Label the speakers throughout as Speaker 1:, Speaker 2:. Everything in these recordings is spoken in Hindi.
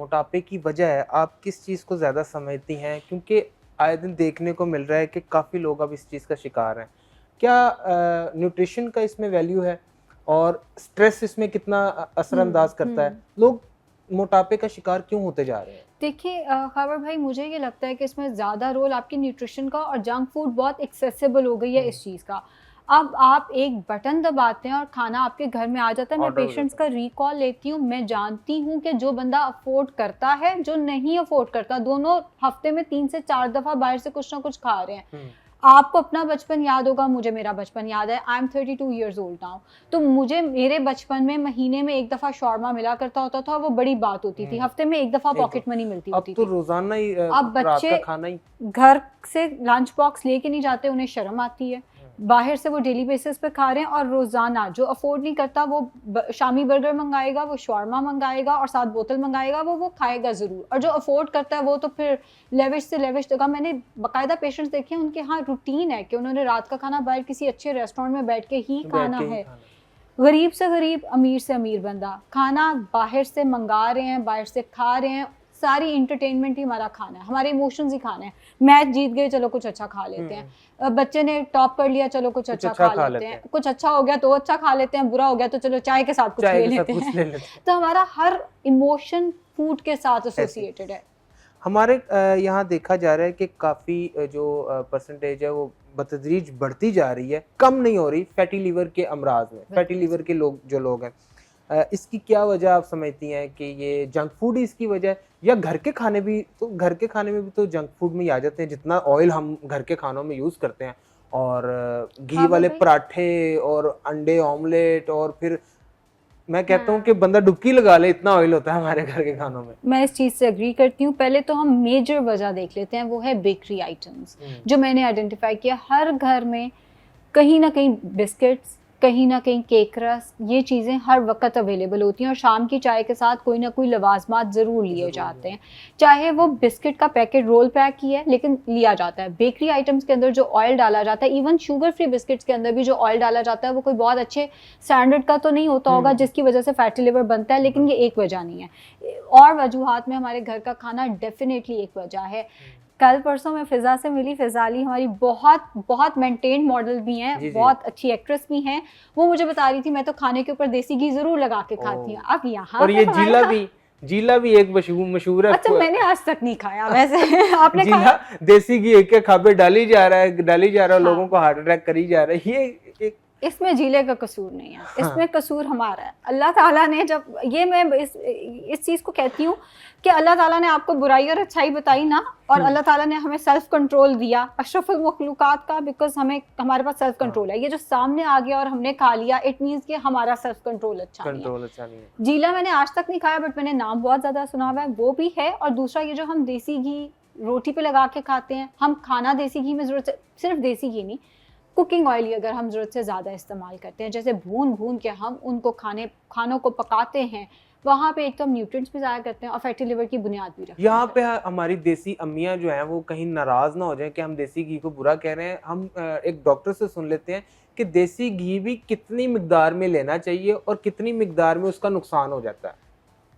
Speaker 1: मोटापे की वजह है, आप किस चीज़ को ज़्यादा समझती हैं? क्योंकि आए दिन देखने को मिल रहा है कि काफ़ी लोग अब इस चीज़ का शिकार हैं। क्या न्यूट्रिशन का इसमें वैल्यू है और स्ट्रेस इसमें कितना असरअंदाज करता है?
Speaker 2: हुँ।
Speaker 1: लोग मोटापे का शिकार क्यों होते जा रहे हैं?
Speaker 2: देखिए खबर भाई मुझे ये लगता है कि इसमें ज़्यादा रोल आपकी न्यूट्रिशन का और जंक फूड बहुत एक्सेसिबल हो गई है
Speaker 1: हुँ,
Speaker 2: इस चीज़ का। अब आप एक बटन दबाते हैं और खाना आपके घर में आ जाता है। मैं
Speaker 1: ऑर्डर हो
Speaker 2: पेशेंट्स
Speaker 1: जाता
Speaker 2: का रिकॉल लेती हूँ, मैं जानती हूँ कि जो बंदा अफ़ोर्ड करता है, जो नहीं अफ़ोर्ड करता, दोनों हफ़्ते में 3 से 4 दफ़ा बाहर से कुछ ना कुछ खा रहे हैं।
Speaker 1: है। हुँ,
Speaker 2: आपको अपना बचपन याद होगा, मुझे मेरा बचपन याद है। I am 32 years old now. तो मुझे मेरे बचपन में महीने में 1 दफ़ा शॉर्मा मिला करता होता था, वो बड़ी बात होती थी।
Speaker 1: हुँ,
Speaker 2: हफ्ते में 1 दफ़ा
Speaker 1: एक दो
Speaker 2: पॉकेट मनी मिलती
Speaker 1: अब
Speaker 2: होती
Speaker 1: तो
Speaker 2: थी।
Speaker 1: रोज़ाना ही
Speaker 2: अब
Speaker 1: रात
Speaker 2: बच्चे
Speaker 1: का खाना ही।
Speaker 2: घर से लंच बॉक्स लेके नहीं जाते, उन्हें शर्म आती है।
Speaker 1: हुँ,
Speaker 2: बाहर से वो डेली बेसिस पे खा रहे हैं और रोज़ाना जो अफ़ोर्ड नहीं करता वो शामी बर्गर मँगाएगा, वो शॉर्मा मँगाएगा और साथ बोतल मँगाएगा, वो खाएगा ज़रूर। और जो अफ़ोर्ड करता है वो तो फिर लेविश से लेविश जगह। मैंने बाकायदा पेशेंट्स देखे हैं, उनके यहाँ रूटीन है कि उन्होंने रात का खाना बाहर किसी अच्छे रेस्टोरेंट में बैठ के ही
Speaker 1: बैठ
Speaker 2: खाना
Speaker 1: के ही
Speaker 2: है।
Speaker 1: खाना है।
Speaker 2: गरीब से गरीब, अमीर से अमीर बंदा, खाना बाहर से मँगा रहे हैं, बाहर से खा रहे हैं, सारी एंटरटेनमेंट ही हमारा खाना है, हमारे इमोशंस ही खाना है। मैच जीत गए, चलो कुछ अच्छा खा
Speaker 1: हुँ,
Speaker 2: लेते हैं।
Speaker 1: हुँ,
Speaker 2: बच्चे ने टॉप कर लिया, चलो कुछ
Speaker 1: कुछ
Speaker 2: अच्छा
Speaker 1: अच्छा
Speaker 2: खा
Speaker 1: खा
Speaker 2: लेते
Speaker 1: लेते
Speaker 2: हैं।
Speaker 1: हैं,
Speaker 2: कुछ अच्छा हो गया तो अच्छा खा लेते हैं, बुरा हो गया तो चलो चाय के साथ कुछ
Speaker 1: चाय
Speaker 2: ले
Speaker 1: के साथ
Speaker 2: लेते
Speaker 1: कुछ
Speaker 2: हैं।
Speaker 1: ले लेते हैं,
Speaker 2: तो हमारा हर इमोशन फूड के साथ
Speaker 1: ऐसे ही।
Speaker 2: एसोसिएटेड है।
Speaker 1: हमारे यहाँ देखा जा रहा है कि काफ़ी जो परसेंटेज है वो बतदरीज बढ़ती जा रही है, कम नहीं हो रही फैटी लीवर के अमराज़ में, फैटी
Speaker 2: बिल्कुल
Speaker 1: लीवर
Speaker 2: सही।
Speaker 1: के लोग हैं। इसकी क्या वजह आप समझती हैं कि ये जंक फूड ही इसकी वजह है या घर के खाने भी? तो घर के खाने में भी तो जंक फूड में ही आ जाते हैं, जितना ऑयल हम घर के खानों में यूज़ करते हैं और घी
Speaker 2: काबिल
Speaker 1: वाले
Speaker 2: भाई।
Speaker 1: पराठे और अंडे ऑमलेट और फिर मैं कहता हूँ कि
Speaker 2: हाँ।
Speaker 1: बंदा डुबकी लगा ले, इतना ऑयल होता है हमारे घर के खानों में।
Speaker 2: मैं इस चीज़ से एग्री करती हूँ। पहले तो हम मेजर वजह देख लेते हैं, वो है बेकरी आइटम्स।
Speaker 1: हुँ,
Speaker 2: जो मैंने आइडेंटिफ़ाई किया, हर घर में कहीं न कहीं बिस्किट्स, कहीं न कहीं केक रस्क, ये चीज़ें हर वक़्त अवेलेबल होती हैं और शाम की चाय के साथ कोई न कोई लवाज़मात ज़रूर लिए
Speaker 1: ज़रूर
Speaker 2: जाते
Speaker 1: ज़रूर।
Speaker 2: हैं। चाहे वो बिस्किट का पैकेट रोल पैक ही है, लेकिन लिया जाता है। बेकरी आइटम्स के अंदर जो ऑयल डाला जाता है, इवन शुगर फ्री बिस्किट्स के अंदर भी जो ऑयल डाला जाता है, वो कोई बहुत अच्छे स्टैंडर्ड का तो नहीं होता होगा,
Speaker 1: हुँ,
Speaker 2: जिसकी वज़ह से फैटी लिवर बनता है, लेकिन ये
Speaker 1: बनता है।
Speaker 2: एक वजह नहीं है। और वजूहात में हमारे घर का खाना डेफ़िनेटली एक वजह है।
Speaker 1: हुँ।
Speaker 2: कल परसों मैं फ़िज़ा से मिली, फ़िज़ाली हमारी बहुत मेंटेन्ड मॉडल भी हैं,
Speaker 1: जी, जी।
Speaker 2: बहुत अच्छी एक्ट्रेस भी हैं। वो मुझे बता रही थी, मैं तो खाने के ऊपर देसी घी ज़रूर लगा के खाती हूँ।
Speaker 1: ओह!
Speaker 2: अब यहाँ
Speaker 1: और
Speaker 2: पे
Speaker 1: ये
Speaker 2: हमारा
Speaker 1: जीला भी एक मशहूर है
Speaker 2: अच्छा,
Speaker 1: फ
Speaker 2: मैंने आज तक नहीं खाया वैसे। आपने
Speaker 1: जीला
Speaker 2: खाया?
Speaker 1: देसी घी एक-एक खापे डाली जा रहा है, लोगों
Speaker 2: हाँ।
Speaker 1: को हार्ट अटैक करी जा रहा है। ये एक
Speaker 2: इसमें जीले का कसूर नहीं है,
Speaker 1: हाँ,
Speaker 2: इसमें कसूर हमारा है। अल्लाह ताला ने जब ये मैं इस चीज़ को कहती हूँ कि अल्लाह ताला ने आपको बुराई और अच्छाई बताई ना, और
Speaker 1: हुँ,
Speaker 2: अल्लाह ताला ने हमें सेल्फ कंट्रोल दिया, अशरफुल मखलूकात का, बिकॉज़ हमारे पास सेल्फ
Speaker 1: हाँ,
Speaker 2: कंट्रोल है। ये जो सामने आ गया और हमने खा लिया, इट मीन्स कि हमारा सेल्फ कंट्रोल अच्छा नहीं है।
Speaker 1: कंट्रोल अच्छा नहीं है।
Speaker 2: जीला मैंने आज तक नहीं खाया, बट मैंने नाम बहुत ज़्यादा सुना हुआ है, वो भी है। और दूसरा ये जो हम देसी घी रोटी पे लगा के खाते हैं, हम खाना देसी घी में ज़रूरत से, सिर्फ़ देसी घी नहीं, कुकिंग ऑयल ही अगर हम ज़रूरत से ज़्यादा इस्तेमाल करते हैं, जैसे भून-भून के हम उनको खानों को पकाते हैं, वहाँ पे एक तो हम न्यूट्रिएंट्स भी ज़ाया करते हैं और फैटी लिवर की बुनियाद भी रखते हैं
Speaker 1: यहाँ
Speaker 2: फिर।
Speaker 1: पे हमारी देसी अम्मियाँ जो हैं वो कहीं नाराज़ ना हो जाएँ कि हम देसी घी को बुरा कह रहे हैं। हम एक डॉक्टर से सुन लेते हैं कि देसी घी भी कितनी मिकदार में लेना चाहिए और कितनी मिकदार में उसका नुकसान हो जाता है।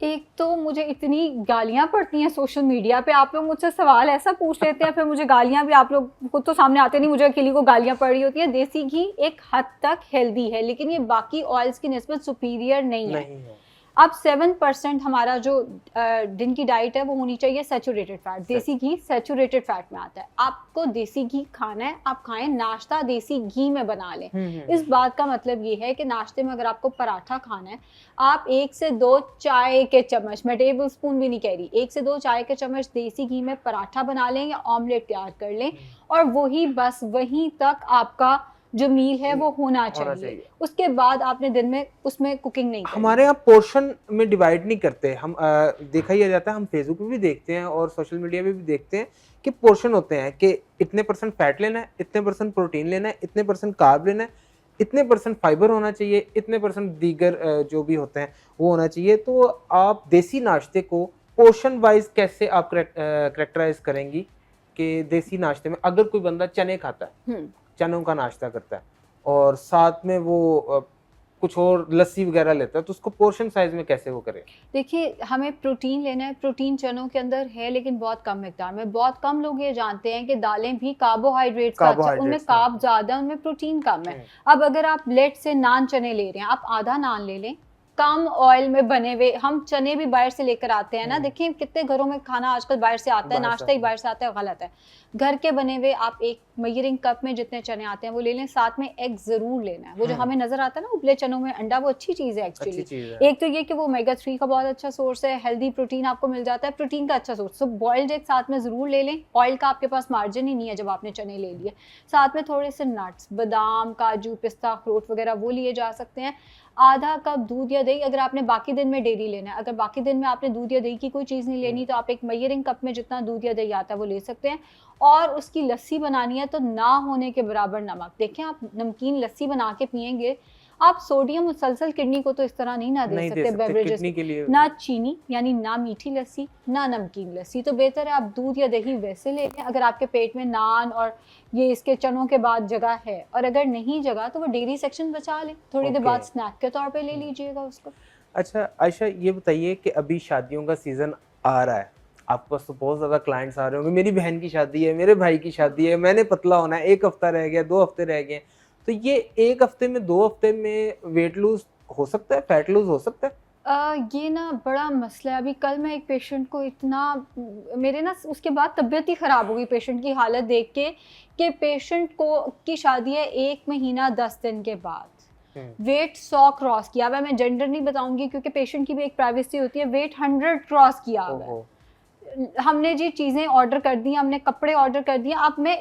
Speaker 2: एक तो मुझे इतनी गालियाँ पड़ती हैं सोशल मीडिया पे, आप लोग मुझसे सवाल ऐसा पूछ लेते हैं, फिर मुझे गालियाँ भी, आप लोग खुद तो सामने आते नहीं, मुझे अकेली को गालियाँ पड़ रही होती हैं। देसी घी एक हद तक हेल्दी है, लेकिन ये बाकी ऑयल्स की निस्बत सुपीरियर नहीं है।
Speaker 1: नहीं है।
Speaker 2: अब 7% हमारा जो दिन की डाइट है वो होनी चाहिए सैचुरेटेड फैट।
Speaker 1: सच।
Speaker 2: देसी घी सैचुरेटेड फैट में आता है। आपको देसी घी खाना है, आप खाएं, नाश्ता देसी घी में बना लें।
Speaker 1: हुँ, हुँ,
Speaker 2: इस
Speaker 1: हुँ।
Speaker 2: बात का मतलब ये है कि नाश्ते में अगर आपको पराठा खाना है, आप 1 से 2 चाय के चम्मच, मैं टेबल स्पून भी नहीं कह रही, 1 से 2 चाय के चम्मच देसी घी में पराठा बना लें या ऑमलेट तैयार कर लें,
Speaker 1: हुँ।
Speaker 2: और वही बस वहीं तक आपका जो मील है वो होना
Speaker 1: होना
Speaker 2: चाहिए।
Speaker 1: चाहिए।
Speaker 2: उसके बाद आपने दिन में उसमें कुकिंग नहीं करनी।
Speaker 1: हमारे यहाँ पोर्शन में डिवाइड नहीं करते। हम देखा ही जाता है, हम फेसबुक पे भी देखते हैं और सोशल मीडिया पे भी देखते हैं कि पोर्शन होते हैं कि इतने परसेंट फैट लेना है, इतने परसेंट प्रोटीन लेना है, इतने परसेंट कार्ब लेना है, इतने परसेंट फाइबर होना चाहिए, इतने परसेंट दीगर जो भी होते हैं वो होना चाहिए। तो आप देसी नाश्ते को पोर्शन वाइज़ कैसे आप कैरेक्टराइज़ करेंगी कि देसी नाश्ते में अगर कोई बंदा चने खाता है,
Speaker 2: हुँ।
Speaker 1: चनों का नाश्ता करता है और साथ में वो कुछ और लस्सी वगैरह लेता है, तो उसको पोर्शन साइज में कैसे वो करे?
Speaker 2: देखिए, हमें प्रोटीन लेना है, प्रोटीन चनों के अंदर है लेकिन बहुत कम मिकदार में। बहुत कम लोग ये जानते हैं कि दालें भी कार्बोहाइड्रेट्स का अच्छा, उनमें
Speaker 1: कार्बोहाइड्रेट्स
Speaker 2: कार्ब ज़्यादा है, उनमें प्रोटीन कम है। अब अगर आप लेट से नान चने ले रहे हैं, आप आधा नान ले लें, कम ऑयल में बने हुए। हम चने भी बाहर से लेकर आते हैं ना, देखिए कितने घरों में खाना आजकल बाहर से आता है, नाश्ता ही बाहर से आता है, गलत है। घर के बने हुए आप एक मेजरिंग कप में जितने चने आते हैं वो ले लें, साथ में एग जरूर लेना है। वो जो हमें नजर आता है ना उबले चनों में अंडा, वो अच्छी चीज है एक्चुअली। एक तो ये कि वो ओमेगा 3 का बहुत अच्छा सोर्स है, हेल्दी प्रोटीन आपको मिल जाता है, प्रोटीन का अच्छा सोर्स। तो बॉइल्ड एग साथ में जरूर ले लें। ऑयल का आपके पास मार्जिन ही नहीं है जब आपने चने ले लिए। साथ में थोड़े से नट्स, बादाम, काजू, पिस्ता, अखरोट वगैरह वो लिए जा सकते हैं। आधा कप दूध या दही, अगर आपने बाकी दिन में डेयरी लेना है, अगर बाकी दिन में आपने दूध या दही की कोई चीज़ नहीं लेनी, तो आप एक मेजरिंग कप में जितना दूध या दही आता है वो ले सकते हैं। और उसकी लस्सी बनानी है तो ना होने के बराबर नमक। देखें, आप नमकीन लस्सी बना के पियेंगे, आप सोडियम मुसलसल किडनी को तो इस तरह नहीं ना दे सकते बेवरेजेस के लिए। ना चीनी यानी ना मीठी लस्सी, ना नमकीन लस्सी। तो बेहतर है आप दूध या दही वैसे ले लें अगर आपके पेट में नान और ये इसके चनों के बाद जगह है। और अगर नहीं जगह तो वो डेयरी सेक्शन बचा लें, थोड़ी देर बाद स्नैक के तौर पे ले लीजिएगा उसको।
Speaker 1: अच्छा आयशा, ये बताइए कि अभी शादियों का सीजन आ रहा है, आपके पास तो बहुत ज़्यादा क्लाइंट्स आ रहे होंगे। मेरी बहन की शादी है, मेरे भाई की शादी है, मैंने पतला होना है, 1 हफ्ता रह गया, 2 हफ्ते रह गए, तो ये 1 हफ्ते में 2 हफ्ते में वेट लूज हो सकता है, फैट लूज हो सकता है?
Speaker 2: ये ना बड़ा मसला है। अभी कल मैं एक पेशेंट को इतना, मेरे ना उसके बाद तबीयत ही ख़राब हो गई पेशेंट की हालत देख के, कि पेशेंट को की शादी है 1 महीना 10 दिन के बाद, वेट 100 क्रॉस किया हुआ है। मैं जेंडर नहीं बताऊंगी क्योंकि पेशेंट की भी एक प्राइवेसी होती है। वेट 100 क्रॉस किया हुआ है। हमने जी चीज़ें ऑर्डर कर दी, हमने कपड़े ऑर्डर कर दिए। अब मैं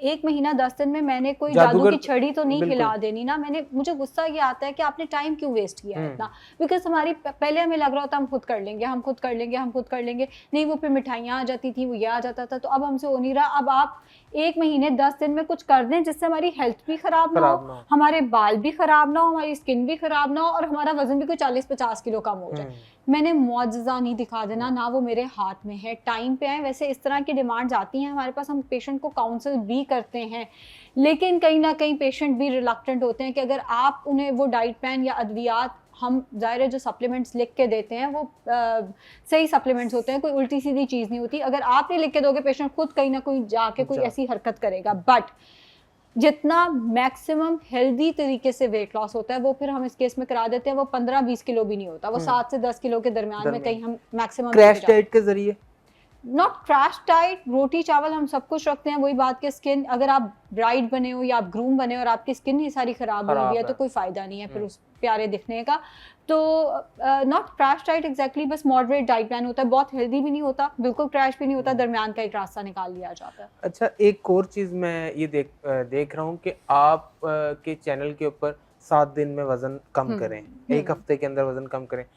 Speaker 2: एक महीना 10 दिन में मैंने कोई जादू की छड़ी तो नहीं खिला देनी ना। मुझे गुस्सा ये आता है कि आपने टाइम क्यों वेस्ट किया है इतना। बिकॉज हमारी पहले हमें लग रहा होता हम खुद कर लेंगे, हम खुद कर लेंगे, हम खुद कर लेंगे, नहीं वो फिर मिठाइयाँ आ जाती थी, वो ये आ जाता था, तो अब हमसे हो नहीं रहा। अब आप 1 महीने 10 दिन में कुछ कर दें जिससे हमारी हेल्थ भी खराब ना हो, हमारे बाल भी खराब ना हो, हमारी स्किन भी खराब ना हो और हमारा वजन भी कोई 40-50 किलो कम हो जाए। मैंने मौजज़ा नहीं दिखा देना, ना वो मेरे हाथ में है। टाइम पे आए। वैसे इस तरह की डिमांड्स आती हैं हमारे पास, हम पेशेंट को काउंसिल भी करते हैं, लेकिन कहीं ना कहीं पेशेंट भी रिलक्टेंट होते हैं कि अगर आप उन्हें वो डाइट प्लान या अद्वियात, हम ज़ाहिर है जो सप्लीमेंट्स लिख के देते हैं वो सही सप्लीमेंट्स होते हैं, कोई उल्टी सीधी चीज़ नहीं होती। अगर आप नहीं लिख के दोगे, पेशेंट खुद कहीं ना कहीं जाके कोई ऐसी हरकत करेगा। बट जितना मैक्सिमम हेल्दी तरीके से वेट लॉस होता है वो फिर हम इस केस में करा देते हैं। वो 15-20 किलो भी नहीं होता, वो 7 से 10 किलो के दरमियान में कहीं हम मैक्सिमम
Speaker 1: क्रैश डाइट के जरिए।
Speaker 2: नॉट क्रैश डाइट, रोटी चावल हम सब कुछ रखते हैं। वही बात के स्किन, अगर आप ब्राइड बने हो या आप ग्रूम बने हो और आपकी स्किन ही सारी खराब हुई है तो कोई फायदा नहीं है फिर उस प्यारे दिखने का। तो नॉट क्रैश डाइट एग्जैक्टली, बस मॉडरेट डाइट प्लान होता है। बहुत हेल्दी भी नहीं होता, बिल्कुल क्रैश भी नहीं होता, दरमियान का एक रास्ता निकाल लिया जाता है।
Speaker 1: अच्छा, एक और चीज़ मैं ये देख रहा हूँ कि आप के चैनल के ऊपर 7 दिन में वजन कम करें, 1 हफ्ते के अंदर वजन कम करें,